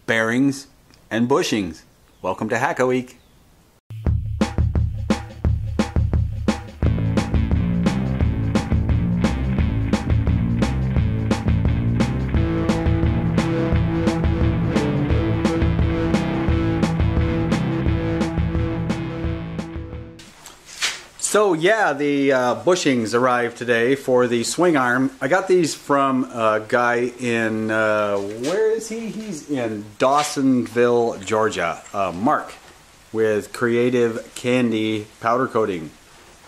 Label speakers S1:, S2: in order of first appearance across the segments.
S1: bearings, and bushings. Welcome to Hack a Week. So yeah, the bushings arrived today for the swing arm. I got these from a guy in, where is he? He's in Dawsonville, Georgia. Mark with Creative Candy Powder Coating.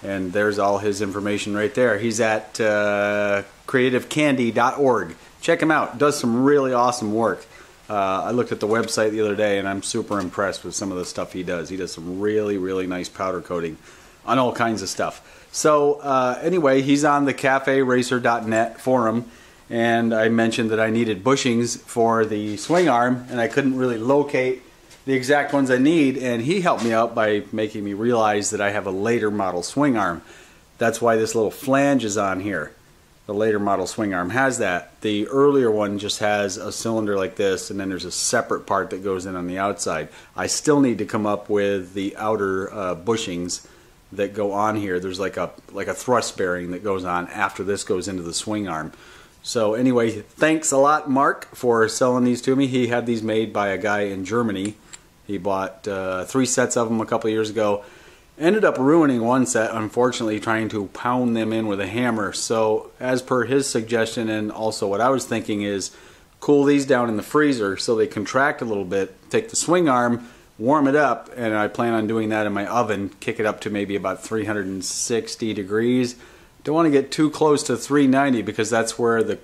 S1: And there's all his information right there. He's at creativecandy.org. Check him out. Does some really awesome work. I looked at the website the other day and I'm super impressed with some of the stuff he does. He does some really, really nice powder coating on all kinds of stuff. So anyway, he's on the caferacer.net forum, and I mentioned that I needed bushings for the swing arm, and I couldn't really locate the exact ones I need, and he helped me out by making me realize that I have a later model swing arm. That's why this little flange is on here. The later model swing arm has that. The earlier one just has a cylinder like this, and then there's a separate part that goes in on the outside. I still need to come up with the outer bushings that go on here. There's like a thrust bearing that goes on after this goes into the swing arm. So anyway, thanks a lot, Mark, for selling these to me. He had these made by a guy in Germany. He bought 3 sets of them a couple years ago. Ended up ruining one set, unfortunately, trying to pound them in with a hammer. So as per his suggestion, and also what I was thinking, is cool these down in the freezer so they contract a little bit, take the swing arm, warm it up, and I plan on doing that in my oven, kick it up to maybe about 360 degrees. Don't want to get too close to 390 because that's where the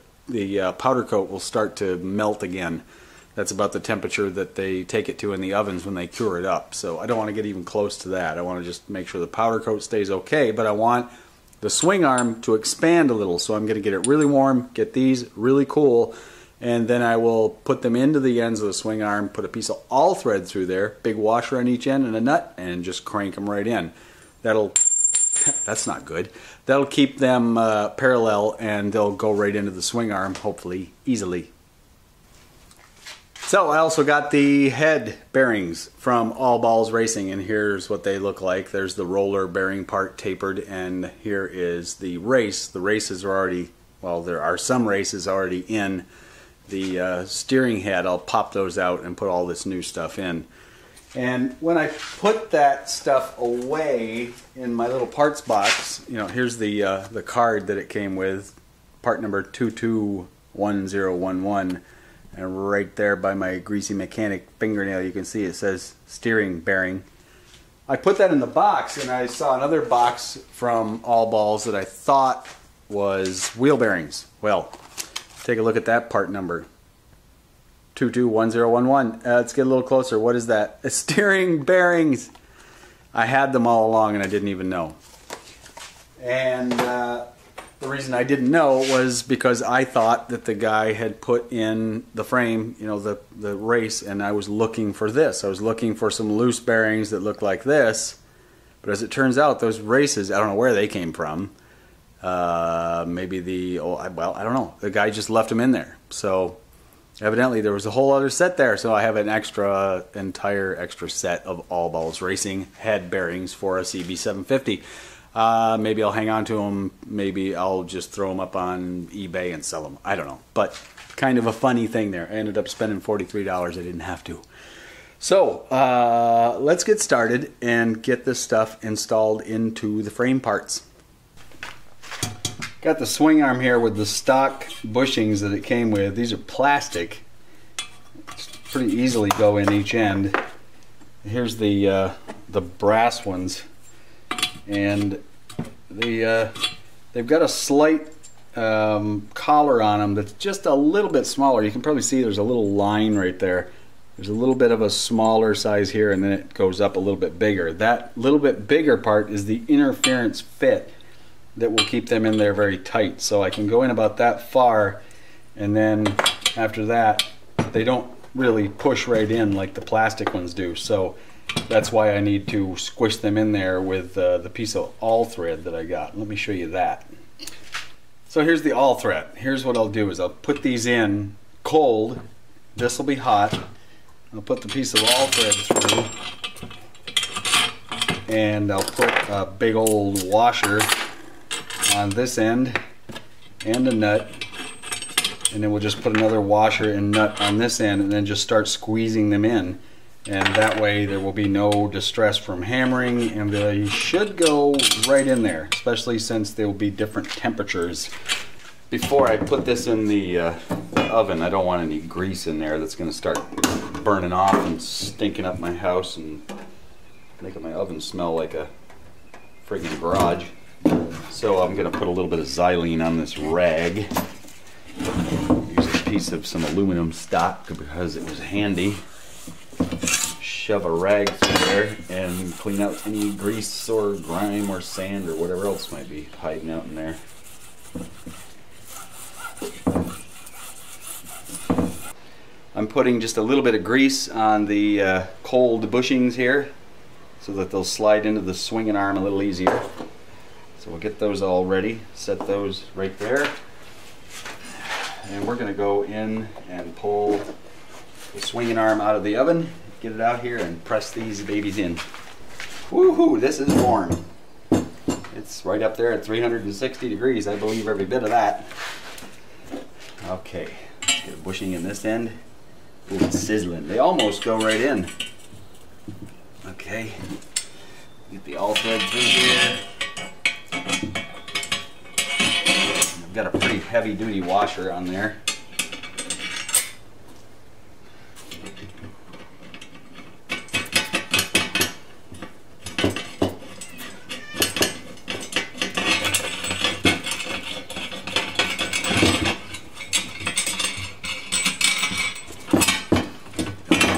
S1: powder coat will start to melt again. That's about the temperature that they take it to in the ovens when they cure it up. So I don't want to get even close to that. I want to just make sure the powder coat stays okay, but I want the swing arm to expand a little. So I'm going to get it really warm, get these really cool, and then I will put them into the ends of the swing arm, put a piece of all thread through there, big washer on each end and a nut, and just crank them right in. That's not good. That'll keep them parallel, and they'll go right into the swing arm, hopefully easily. So I also got the head bearings from All Balls Racing, and here's what they look like. There's the roller bearing part tapered, and here is the race. The races are already, well, there are some races already in the steering head. I'll pop those out and put all this new stuff in. And when I put that stuff away in my little parts box, you know, here's the card that it came with, part number 221011, and right there by my greasy mechanic fingernail you can see it says steering bearing. I put that in the box, and I saw another box from All Balls that I thought was wheel bearings. Well, take a look at that part number, 221011. Let's get a little closer. What is that? It's steering bearings. I had them all along and I didn't even know. And the reason I didn't know was because I thought that the guy had put in the frame, you know, the race, and I was looking for this. I was looking for some loose bearings that looked like this. But as it turns out, those races, I don't know where they came from. Maybe well, I don't know. The guy just left them in there. So evidently there was a whole other set there. So I have an entire extra set of All Balls Racing head bearings for a CB750. Maybe I'll hang on to them. Maybe I'll just throw them up on eBay and sell them. I don't know. But kind of a funny thing there. I ended up spending $43. I didn't have to. So let's get started and get this stuff installed into the frame parts. Got the swing arm here with the stock bushings that it came with. These are plastic. Pretty easily go in each end. Here's the brass ones, and they've got a slight collar on them that's just a little bit smaller. You can probably see there's a little line right there. There's a little bit of a smaller size here, and then it goes up a little bit bigger. That little bit bigger part is the interference fit that will keep them in there very tight. So I can go in about that far, and then after that they don't really push right in like the plastic ones do. So that's why I need to squish them in there with the piece of all thread that I got. Let me show you that. So here's the all thread. Here's what I'll do is I'll put these in cold. This will be hot, I'll put the piece of all thread through, and I'll put a big old washer on this end and a nut, and then we'll just put another washer and nut on this end, and then just start squeezing them in, and that way there will be no distress from hammering, and they should go right in there, especially since there will be different temperatures. Before I put this in the oven, I don't want any grease in there that's going to start burning off and stinking up my house and making my oven smell like a friggin' garage. So I'm going to put a little bit of xylene on this rag. Use a piece of some aluminum stock because it was handy. Shove a rag through there and clean out any grease or grime or sand or whatever else might be hiding out in there. I'm putting just a little bit of grease on the cold bushings here so that they'll slide into the swinging arm a little easier. So we'll get those all ready, set those right there. And we're going to go in and pull the swinging arm out of the oven, get it out here and press these babies in. Woohoo, this is warm. It's right up there at 360 degrees, I believe every bit of that. Okay, let's get a bushing in this end. Ooh, it's sizzling. They almost go right in. Okay, get the all thread through here. I've got a pretty heavy duty washer on there.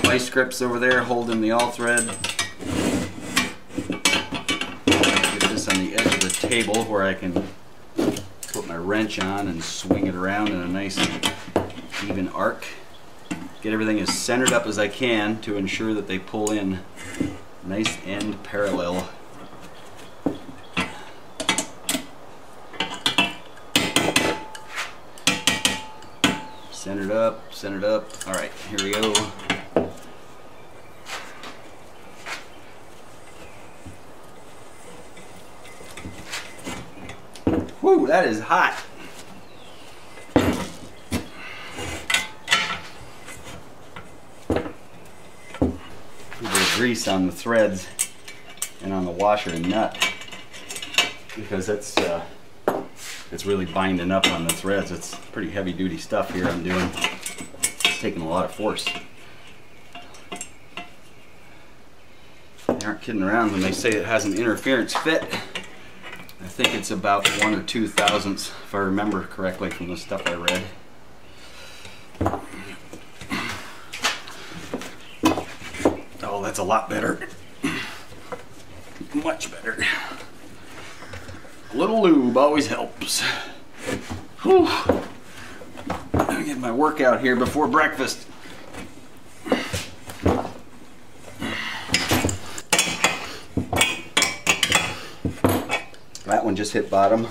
S1: Vice grips over there holding the all thread. Get this on the edge of the table where I can put my wrench on and swing it around in a nice even arc. Get everything as centered up as I can to ensure that they pull in nice end parallel. Centered up, centered up. All right, here we go. Whew, that is hot. A little bit of grease on the threads and on the washer and nut because it's really binding up on the threads. It's pretty heavy duty stuff here I'm doing. It's taking a lot of force. They aren't kidding around when they say it has an interference fit. I think it's about 1 or 2 thousandths, if I remember correctly from the stuff I read. Oh, that's a lot better. Much better. A little lube always helps. Whew. Let me get my workout here before breakfast. That one just hit bottom.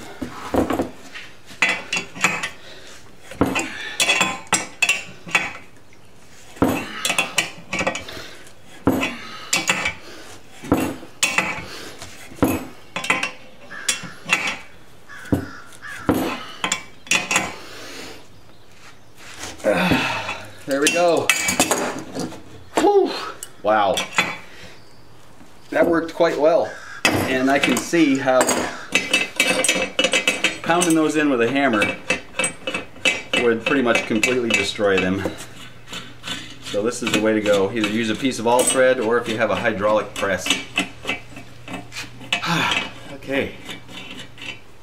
S1: There we go. Whew. Wow. That worked quite well. And I can see how pounding those in with a hammer would pretty much completely destroy them. So this is the way to go. Either use a piece of all thread or if you have a hydraulic press. Okay,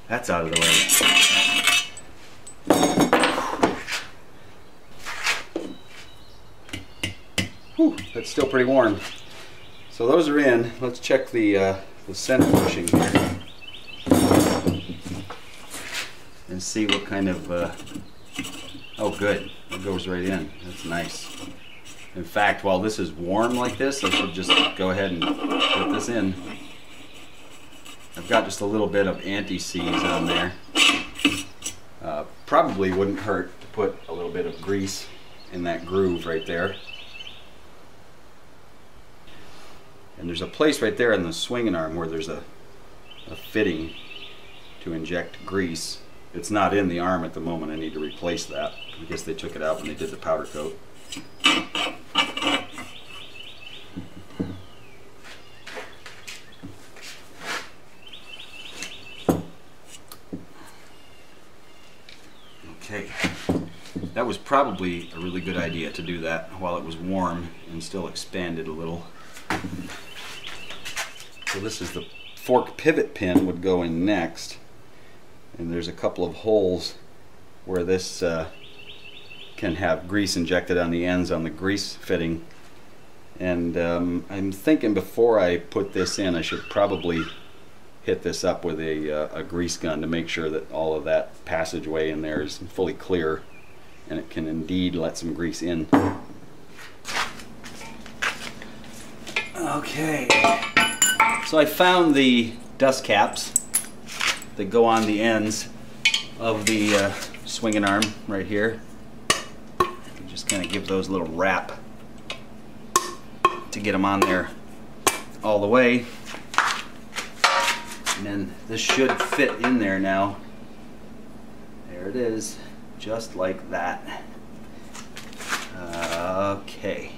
S1: that's out of the way. Whew, that's still pretty warm. So those are in. Let's check the center bushing here and see what kind of oh good, it goes right in. That's nice. In fact, while this is warm like this, I should just go ahead and put this in. I've got just a little bit of anti-seize on there. Probably wouldn't hurt to put a little bit of grease in that groove right there. And there's a place right there in the swinging arm where there's a fitting to inject grease. It's not in the arm at the moment. I need to replace that. I guess they took it out when they did the powder coat. Okay, that was probably a really good idea to do that while it was warm and still expanded a little. So this is the fork pivot pin would go in next, and there's a couple of holes where this can have grease injected on the ends on the grease fitting. And I'm thinking before I put this in, I should probably hit this up with a grease gun to make sure that all of that passageway in there is fully clear and it can indeed let some grease in. Okay, so I found the dust caps that go on the ends of the swinging arm right here. You just kind of give those a little wrap to get them on there all the way. And then this should fit in there now. There it is, just like that. Okay.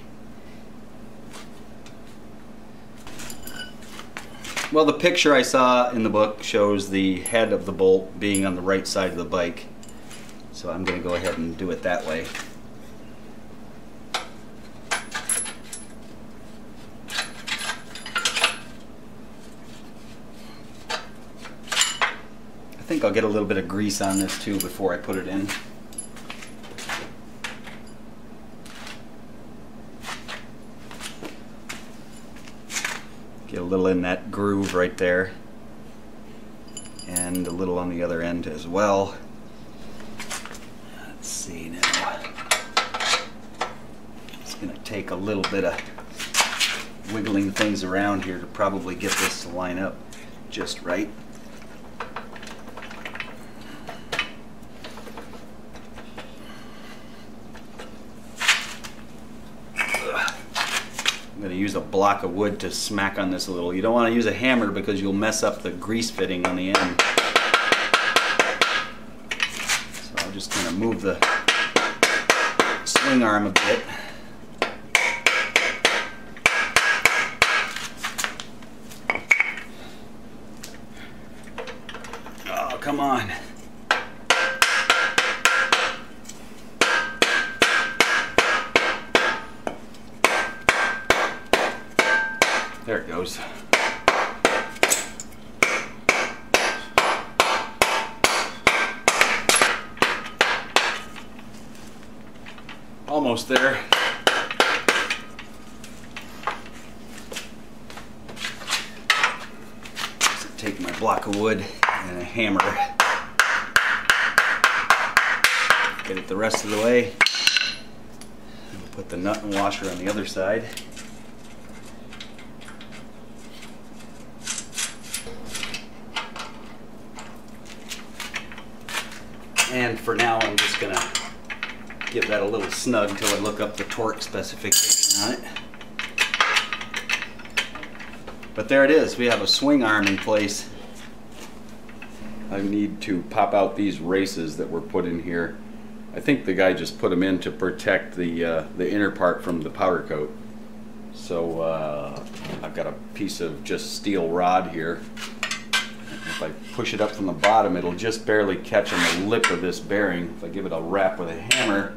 S1: Well, the picture I saw in the book shows the head of the bolt being on the right side of the bike. So I'm going to go ahead and do it that way. I think I'll get a little bit of grease on this too before I put it in. Get a little in that groove right there, and a little on the other end as well. Let's see now. It's going to take a little bit of wiggling things around here to probably get this to line up just right. I'm going to use a block of wood to smack on this a little. You don't want to use a hammer because you'll mess up the grease fitting on the end. So I'll just kind of move the swing arm a bit. Oh, come on. There it goes. Almost there. So take my block of wood and a hammer. Get it the rest of the way. We'll put the nut and washer on the other side. And for now, I'm just going to give that a little snug until I look up the torque specification on it. But there it is. We have a swing arm in place. I need to pop out these races that were put in here. I think the guy just put them in to protect the inner part from the powder coat. So I've got a piece of just steel rod here. If I push it up from the bottom, it'll just barely catch on the lip of this bearing. If I give it a rap with a hammer,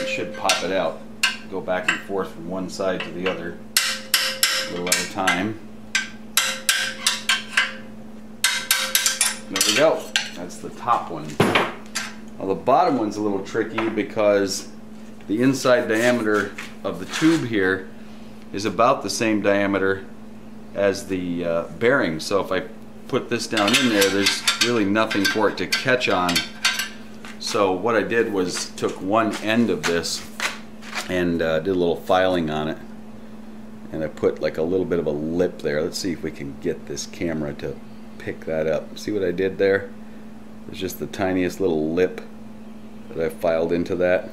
S1: it should pop it out. Go back and forth from one side to the other, a little at a time. There we go. That's the top one. Well, the bottom one's a little tricky because the inside diameter of the tube here is about the same diameter as the bearing. So if I put this down in there, there's really nothing for it to catch on. So what I did was took one end of this and did a little filing on it, and I put like a little bit of a lip there. Let's see if we can get this camera to pick that up. See what I did there? There's just the tiniest little lip that I filed into that.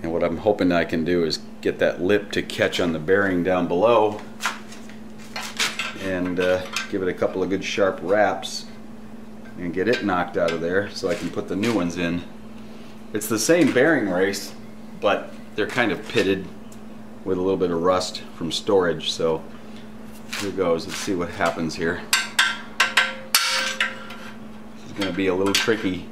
S1: And what I'm hoping I can do is get that lip to catch on the bearing down below and give it a couple of good sharp wraps and get it knocked out of there so I can put the new ones in. It's the same bearing race, but they're kind of pitted with a little bit of rust from storage. So here goes. Let's see what happens here. This is going to be a little tricky.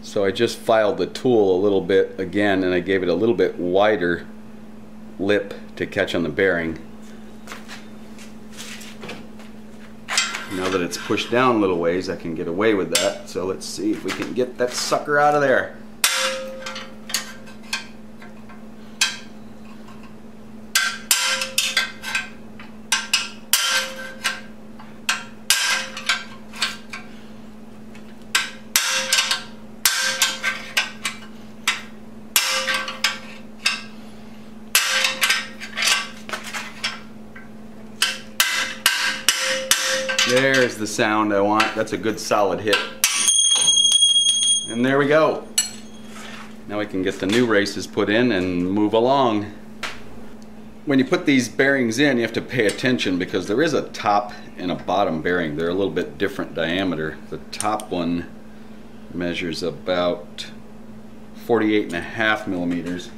S1: So I just filed the tool a little bit again, and I gave it a little bit wider lip to catch on the bearing. Now that it's pushed down a little ways, I can get away with that. So let's see if we can get that sucker out of there. There's the sound I want. That's a good solid hit. And there we go. Now we can get the new races put in and move along. When you put these bearings in, you have to pay attention because there is a top and a bottom bearing. They're a little bit different diameter. The top one measures about 48.5 millimeters,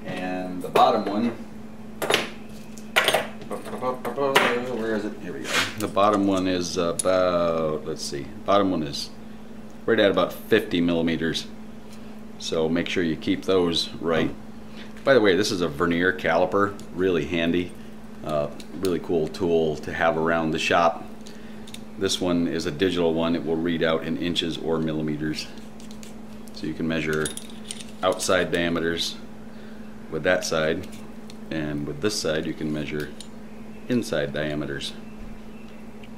S1: and the bottom one, where is it? Here we go. The bottom one is about, let's see, bottom one is right at about 50 millimeters. So make sure you keep those right. By the way, this is a Vernier Caliper, really handy, really cool tool to have around the shop. This one is a digital one. It will read out in inches or millimeters. So you can measure outside diameters with that side, and with this side you can measure inside diameters.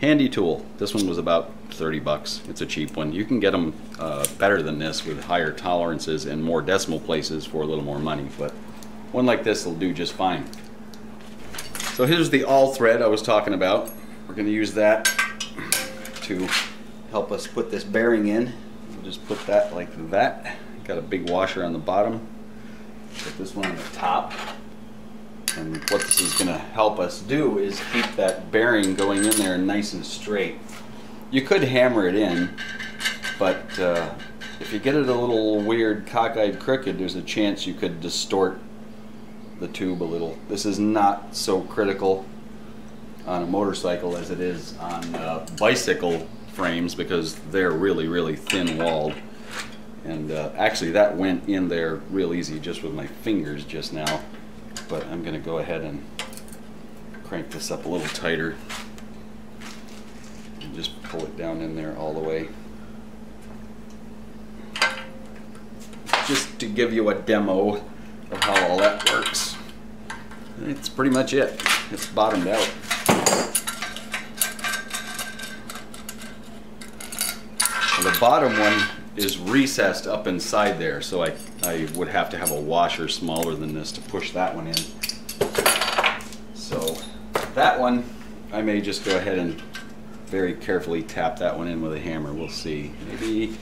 S1: Handy tool. This one was about 30 bucks. It's a cheap one. You can get them better than this with higher tolerances and more decimal places for a little more money, but one like this will do just fine. So here's the all thread I was talking about. We're going to use that to help us put this bearing in. We'll just put that like that. Got a big washer on the bottom. Put this one on the top. And what this is going to help us do is keep that bearing going in there nice and straight. You could hammer it in, but if you get it a little weird, cockeyed, crooked, there's a chance you could distort the tube a little. This is not so critical on a motorcycle as it is on bicycle frames because they're really, really thin-walled. And actually that went in there real easy just with my fingers just now. But I'm going to go ahead and crank this up a little tighter and just pull it down in there all the way. Just to give you a demo of how all that works. It's pretty much it. It's bottomed out. The bottom one is recessed up inside there, so I would have to have a washer smaller than this to push that one in. So that one, I may just go ahead and very carefully tap that one in with a hammer. We'll see. Maybe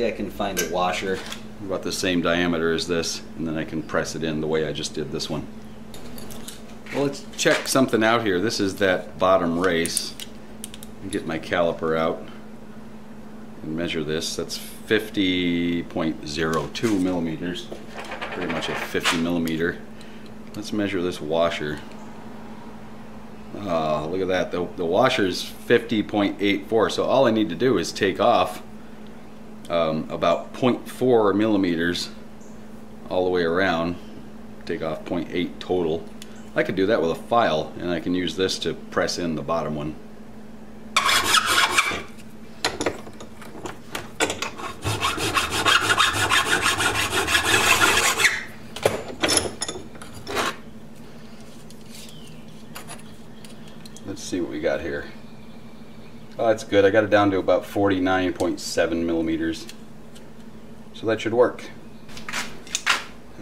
S1: I can find a washer about the same diameter as this, and then I can press it in the way I just did this one. Well, let's check something out here. This is that bottom race. I'll get my caliper out and measure this. That's 50.02 millimeters, pretty much a 50 millimeter. Let's measure this washer. Look at that, the washer is 50.84, so all I need to do is take off about 0.4 millimeters all the way around, take off 0.8 total. I could do that with a file, and I can use this to press in the bottom one. Let's see what we got here. Oh, that's good. I got it down to about 49.7 millimeters. So that should work.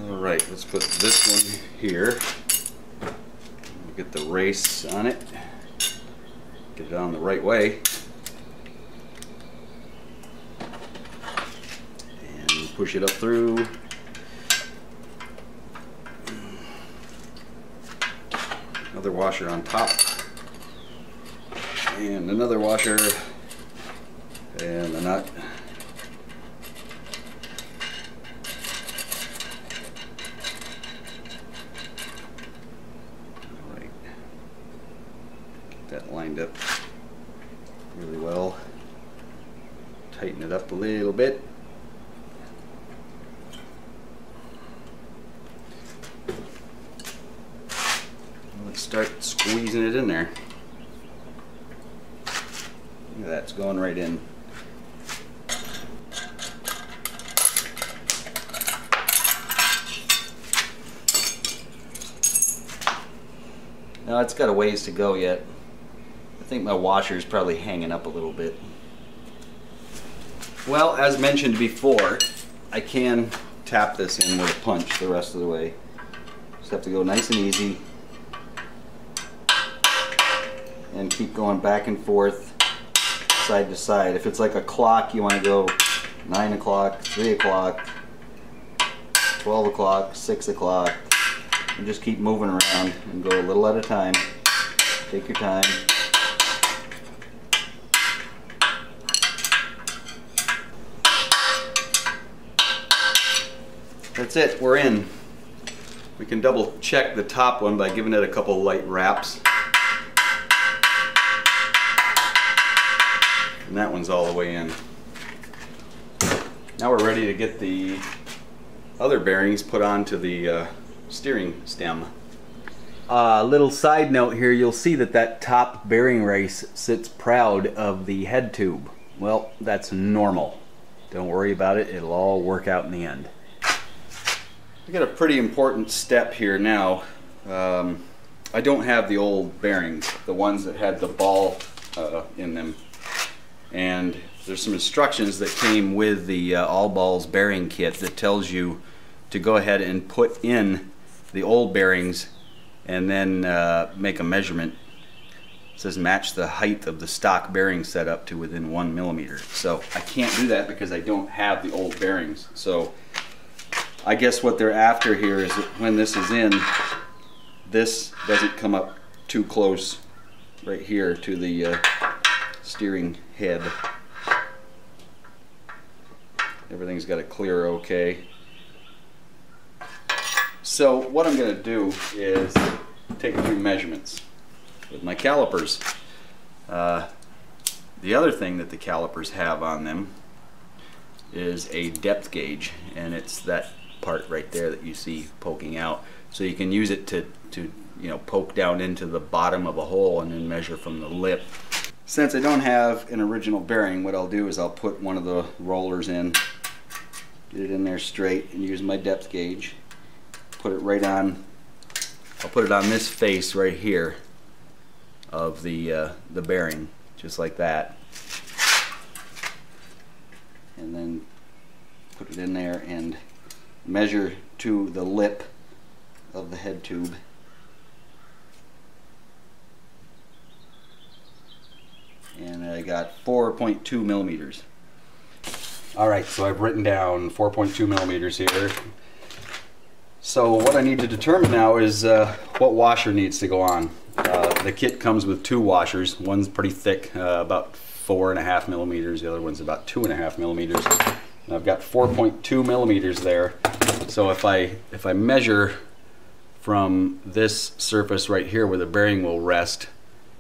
S1: Alright, let's put this one here. Get the race on it. Get it on the right way. And push it up through. Another washer on top. And another washer. And the nut. That lined up really well. Tighten it up a little bit. Let's start squeezing it in there. Look at that, it's going right in. Now it's got a ways to go yet. I think my washer is probably hanging up a little bit. Well, as mentioned before, I can tap this in with a punch the rest of the way. Just have to go nice and easy and keep going back and forth, side to side. If it's like a clock, you want to go 9 o'clock, 3 o'clock, 12 o'clock, 6 o'clock, and just keep moving around and go a little at a time. Take your time. That's it, we're in. We can double check the top one by giving it a couple light wraps. And that one's all the way in. Now we're ready to get the other bearings put onto the steering stem. Little side note here, you'll see that that top bearing race sits proud of the head tube. Well, that's normal. Don't worry about it, it'll all work out in the end. We got a pretty important step here now. I don't have the old bearings, the ones that had the ball in them. And there's some instructions that came with the all balls bearing kit that tells you to go ahead and put in the old bearings and then make a measurement. It says match the height of the stock bearing setup to within 1 millimeter. So I can't do that because I don't have the old bearings. So I guess what they're after here is that when this is in, this doesn't come up too close right here to the steering head. Everything's got to clear okay. So what I'm going to do is take a few measurements with my calipers. The other thing that the calipers have on them is a depth gauge, and it's that part right there that you see poking out. So you can use it to you know, poke down into the bottom of a hole and then measure from the lip. Since I don't have an original bearing, what I'll do is I'll put one of the rollers in, get it in there straight, and use my depth gauge. Put it right on. I'll put it on this face right here of the bearing, just like that, and then put it in there and measure to the lip of the head tube. And I got 4.2 millimeters. Alright, so I've written down 4.2 millimeters here. So what I need to determine now is what washer needs to go on. The kit comes with 2 washers. One's pretty thick, about 4.5 millimeters. The other one's about 2.5 millimeters. And I've got 4.2 millimeters there. So if I measure from this surface right here where the bearing will rest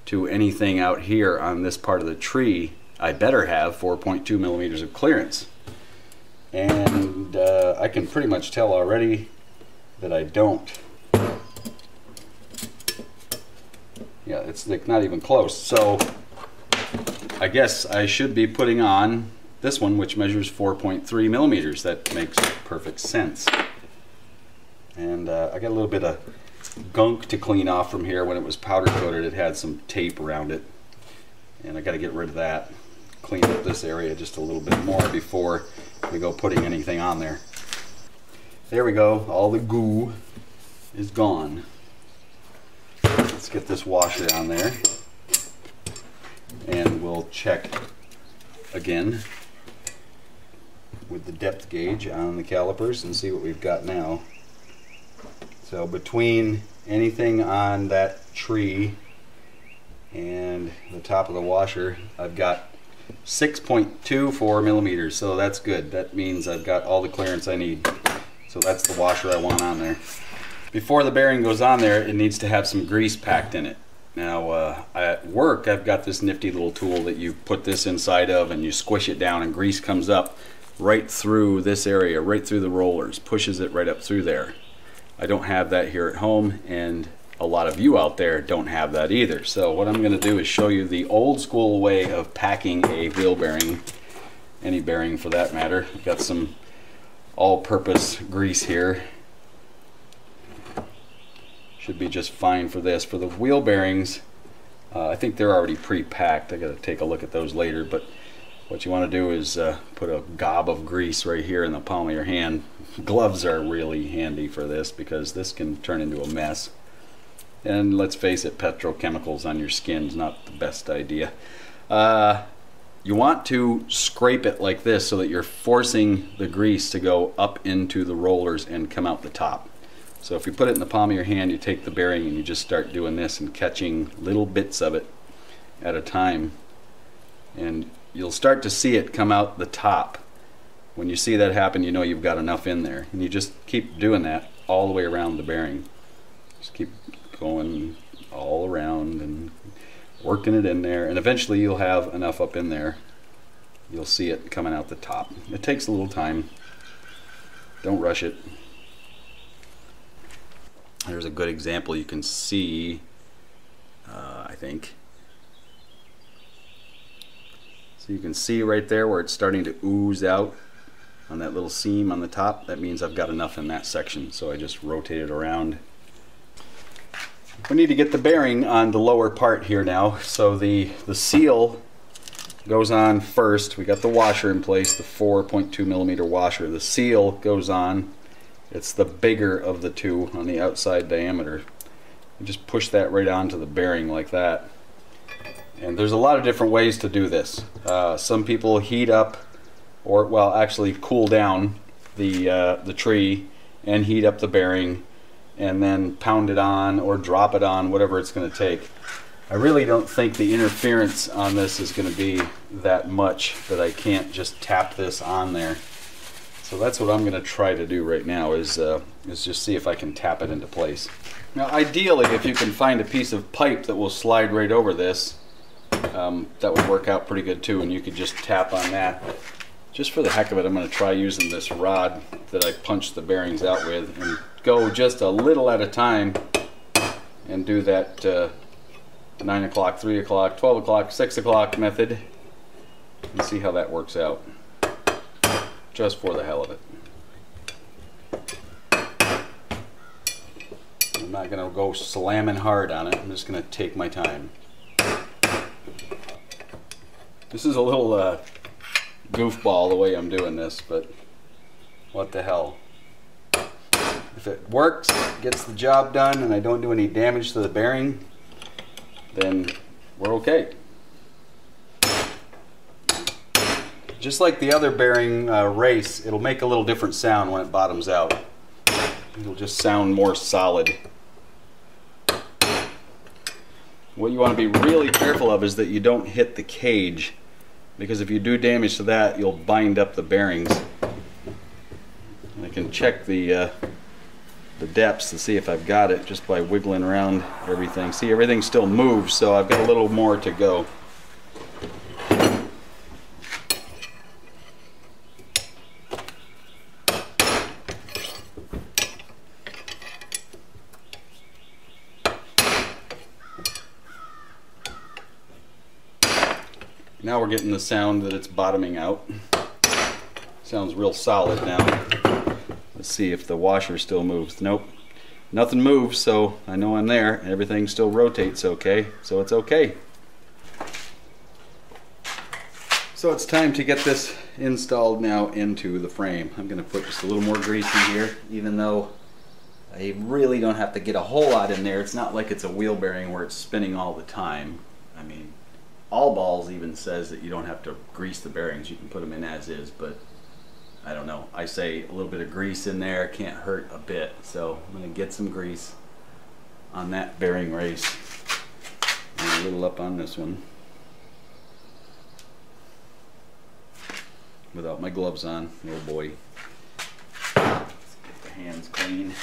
S1: to anything out here on this part of the tree, I better have 4.2 millimeters of clearance. And I can pretty much tell already that I don't. Yeah, it's like not even close. So I guess I should be putting on this one, which measures 4.3 millimeters. That makes perfect sense. And I got a little bit of gunk to clean off from here. When it was powder coated, it had some tape around it, and I got to get rid of that. Clean up this area just a little bit more before we go putting anything on there.
S2: There we go. All the goo is gone. Let's get this washer on there. And we'll check again with the depth gauge on the calipers and see what we've got now. So between anything on that tree and the top of the washer, I've got 6.24 millimeters, so that's good. That means I've got all the clearance I need. So that's the washer I want on there. Before the bearing goes on there, it needs to have some grease packed in it. Now at work, I've got this nifty little tool that you put this inside of and you squish it down and grease comes up right through this area, right through the rollers, pushes it right up through there. I don't have that here at home, and a lot of you out there don't have that either. So what I'm going to do is show you the old school way of packing a wheel bearing, any bearing for that matter. I've got some all-purpose grease here. Should be just fine for this. For the wheel bearings, I think they're already pre-packed. I got to take a look at those later, but what you want to do is put a gob of grease right here in the palm of your hand. Gloves are really handy for this because this can turn into a mess. And let's face it, petrochemicals on your skin is not the best idea. You want to scrape it like this so that you're forcing the grease to go up into the rollers and come out the top. So if you put it in the palm of your hand, you take the bearing and you just start doing this and catching little bits of it at a time. And you'll start to see it come out the top. When you see that happen, you know you've got enough in there. And you just keep doing that all the way around the bearing. Just keep going all around and working it in there. And eventually you'll have enough up in there. You'll see it coming out the top. It takes a little time. Don't rush it. There's a good example you can see, I think. So you can see right there where it's starting to ooze out on that little seam on the top. That means I've got enough in that section, so I just rotate it around. We need to get the bearing on the lower part here now. So the seal goes on first. We got the washer in place, the 4.2 millimeter washer. The seal goes on. It's the bigger of the two on the outside diameter. You just push that right onto the bearing like that. And there's a lot of different ways to do this. Some people heat up, or well, actually cool down the tree and heat up the bearing and then pound it on or drop it on, whatever it's going to take. I really don't think the interference on this is going to be that much that I can't just tap this on there. So that's what I'm going to try to do right now is just see if I can tap it into place. Now ideally, if you can find a piece of pipe that will slide right over this, that would work out pretty good too, and you could just tap on that. Just for the heck of it, I'm going to try using this rod that I punched the bearings out with and go just a little at a time and do that 9 o'clock, 3 o'clock, 12 o'clock, 6 o'clock method and see how that works out. Just for the hell of it. I'm not going to go slamming hard on it. I'm just going to take my time. This is a little goofball the way I'm doing this, but what the hell. If it works, gets the job done, and I don't do any damage to the bearing, then we're okay. Just like the other bearing race, it'll make a little different sound when it bottoms out. It'll just sound more solid. What you want to be really careful of is that you don't hit the cage, because if you do damage to that, you'll bind up the bearings. And I can check the depths to see if I've got it just by wiggling around everything. See, everything still moves, so I've got a little more to go. Now we're getting the sound that it's bottoming out. Sounds real solid now. Let's see if the washer still moves. Nope, nothing moves, so I know I'm there. Everything still rotates okay, so it's okay. So it's time to get this installed now into the frame. I'm going to put just a little more grease in here, even though I really don't have to get a whole lot in there. It's not like it's a wheel bearing where it's spinning all the time. I mean, All Balls even says that you don't have to grease the bearings. You can put them in as is, but I don't know. I say a little bit of grease in there can't hurt a bit. So I'm going to get some grease on that bearing race and a little up on this one without my gloves on. Oh boy. Let's get the hands clean.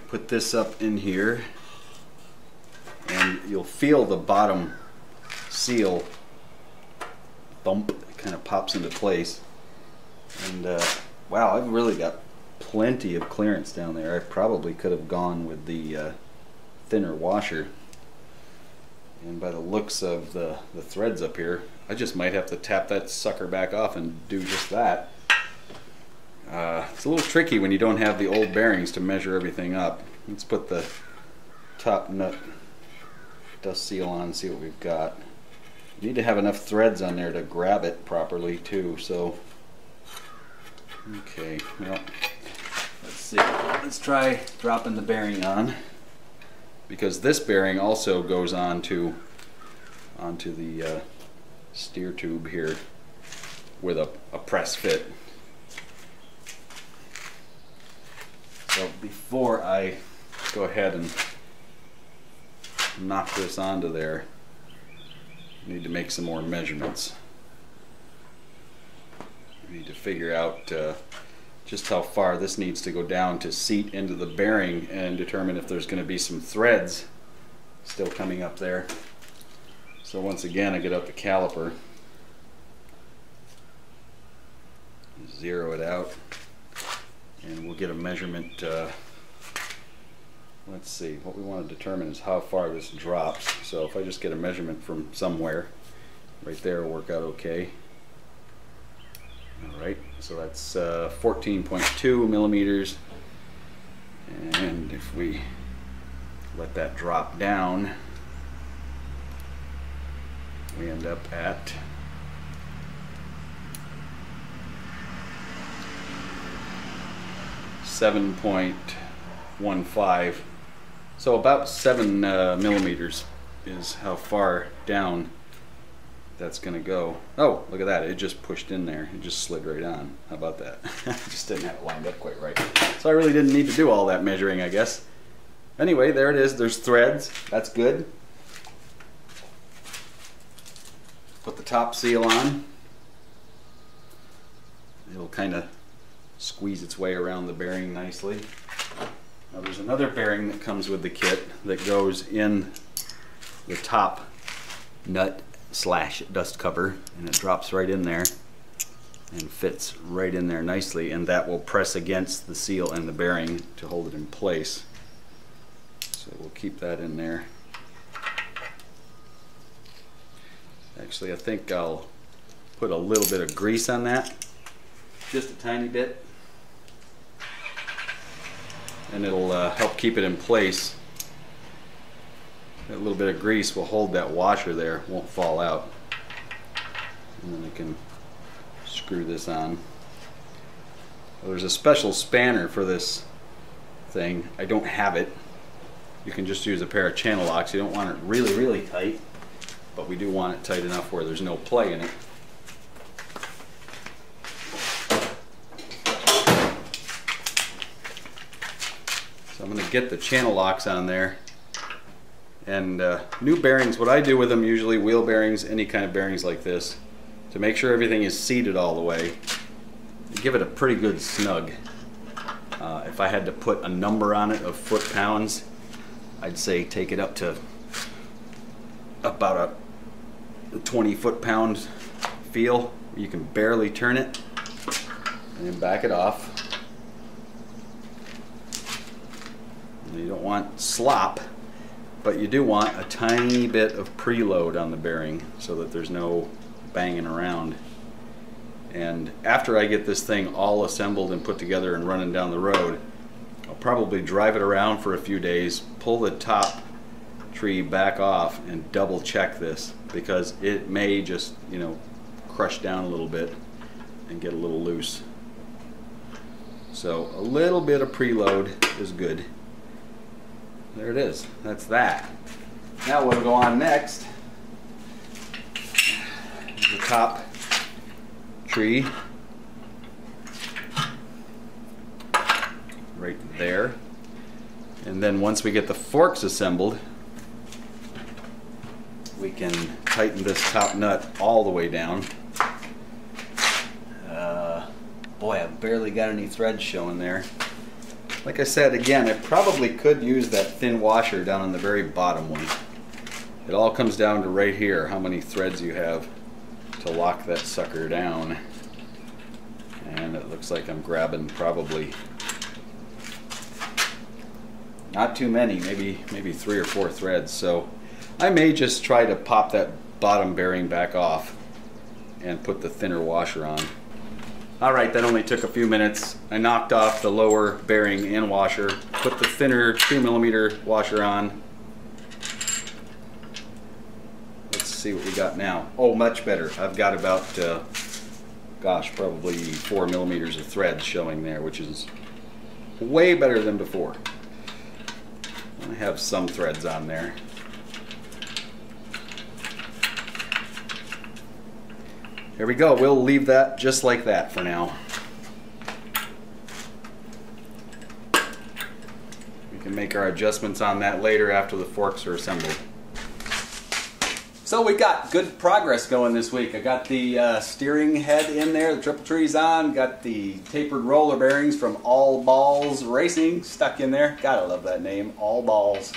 S2: Put this up in here and you'll feel the bottom seal bump. It kind of pops into place, and wow, I've really got plenty of clearance down there. I probably could have gone with the thinner washer, and by the looks of the threads up here, I just might have to tap that sucker back off and do just that. It's a little tricky when you don't have the old bearings to measure everything up. Let's put the top nut dust seal on, see what we've got. You need to have enough threads on there to grab it properly too, so okay, well, let's see. Let's try dropping the bearing on, because this bearing also goes onto the steer tube here with a press fit. So before I go ahead and knock this onto there, I need to make some more measurements. I need to figure out just how far this needs to go down to seat into the bearing and determine if there's going to be some threads still coming up there. So once again, I get out the caliper, zero it out, and we'll get a measurement. Let's see, what we want to determine is how far this drops. So if I just get a measurement from somewhere, right there will work out okay. Alright, so that's 14.2 millimeters, and if we let that drop down, we end up at 7.15. So about 7 millimeters is how far down that's going to go. Oh, look at that. It just pushed in there. It just slid right on. How about that? Just didn't have it lined up quite right. So I really didn't need to do all that measuring, I guess. Anyway, there it is. There's threads. That's good. Put the top seal on. It'll kind of squeeze its way around the bearing nicely. Now there's another bearing that comes with the kit that goes in the top nut / dust cover, and it drops right in there and fits right in there nicely, and that will press against the seal and the bearing to hold it in place. So we'll keep that in there. Actually, I think I'll put a little bit of grease on that, just a tiny bit, and it'll help keep it in place. That little bit of grease will hold that washer there, won't fall out. And then I can screw this on. Well, there's a special spanner for this thing. I don't have it. You can just use a pair of channel locks. You don't want it really, really tight, but we do want it tight enough where there's no play in it. So I'm going to get the channel locks on there. And new bearings, what I do with them, usually wheel bearings, any kind of bearings like this, to make sure everything is seated all the way, give it a pretty good snug. If I had to put a number on it of foot-pounds, I'd say take it up to about a 20 foot-pound feel. You can barely turn it, and then back it off. And you don't want slop, but you do want a tiny bit of preload on the bearing so that there's no banging around. And after I get this thing all assembled and put together and running down the road, I'll probably drive it around for a few days, pull the top tree back off and double check this, because it may just, you know, crush down a little bit and get a little loose. So a little bit of preload is good. There it is. That's that. Now what'll go on next is the top tree right there. And then once we get the forks assembled, we can tighten this top nut all the way down. Boy, I've barely got any threads showing there. Like I said, again, I probably could use that thin washer down on the very bottom one. It all comes down to right here, how many threads you have to lock that sucker down. And it looks like I'm grabbing probably not too many, maybe 3 or 4 threads. So I may just try to pop that bottom bearing back off and put the thinner washer on. Alright, that only took a few minutes. I knocked off the lower bearing and washer, put the thinner 2mm washer on. Let's see what we got now. Oh, much better. I've got about, gosh, probably 4mm of threads showing there, which is way better than before. I have some threads on there. There we go. We'll leave that just like that for now. We can make our adjustments on that later after the forks are assembled. So we got good progress going this week. I got the steering head in there, the triple tree's on, got the tapered roller bearings from All Balls Racing stuck in there. Gotta love that name, All Balls.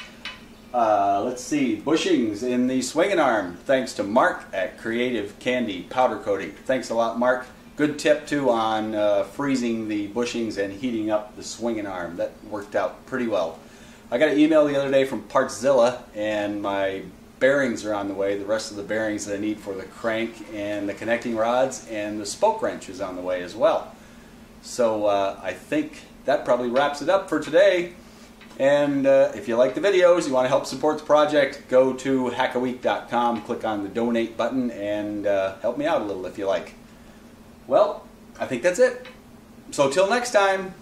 S2: Let's see, bushings in the swinging arm, thanks to Mark at Creative Candy Powder Coating. Thanks a lot, Mark. Good tip too on freezing the bushings and heating up the swinging arm. That worked out pretty well. I got an email the other day from Partszilla, and my bearings are on the way. The rest of the bearings that I need for the crank and the connecting rods and the spoke wrench is on the way as well. So I think that probably wraps it up for today. And if you like the videos, you want to help support the project, go to hackaweek.com, click on the donate button, and help me out a little if you like. Well, I think that's it. So till next time.